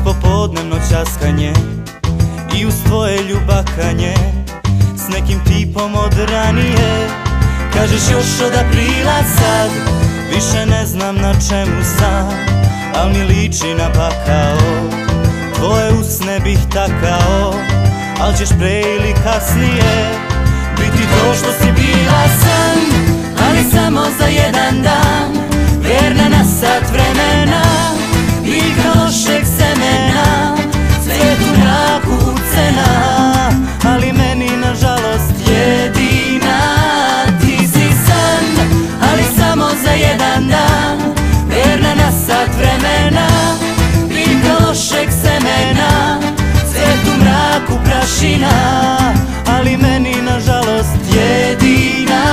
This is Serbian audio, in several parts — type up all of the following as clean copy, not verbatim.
popodnevno ćaskanje i uz tvoje ljubakanje s nekim tipom od ranije. Kažeš još od aprila sad, više ne znam na čemu sam, al mi liči na pakao. Tvoje usne bih takao, al ćeš pre ili kasnije biti to što si bila san, ali samo za jedan dan, verna na sat vremena, biljka lošeg semena, cvet u mraku ucena, ali meni nažalost jedina ti si san, ali samo za jedan dan, verna na sat vremena, biljka lošeg semena, cvet u mraku prašina, ali meni nažalost jedina.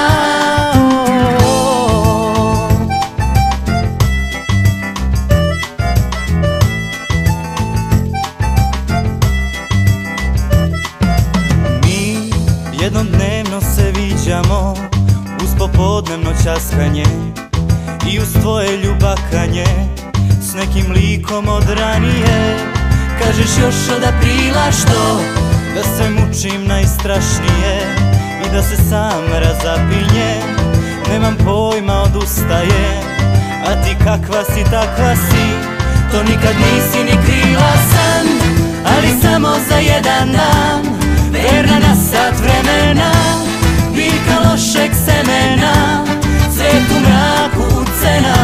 Mi jednom dnevno se viđamo uz popodnevno ćaskanje i uz tvoje ljubakanje s nekim likom od ranije. Kažeš još od aprila što da se mučim najstrašnije i da se sam razapinjem, nemam pojma, odustaje, a ti kakva si takva si, to nikad nisi ni krila san, ali samo za jedan dan, verna na sat vremena, biljka lošeg semena, cvet u mraku ucena,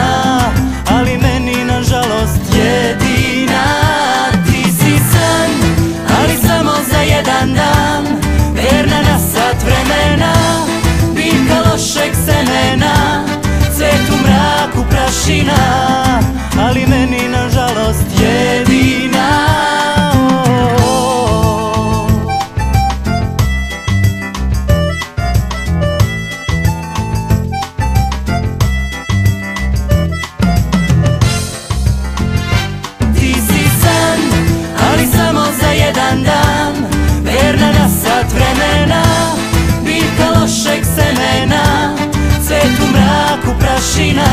ali meni nažalost jedina ti si san, ali samo za jedan dan, verna na sat vremena, biljka lošeg semena, cvet u mraku prašina, ali meni nažalost jedina. Ti si san, ali samo za jedan dan, verna na sat vremena, biljka lošeg semena, cvet u mraku prašina,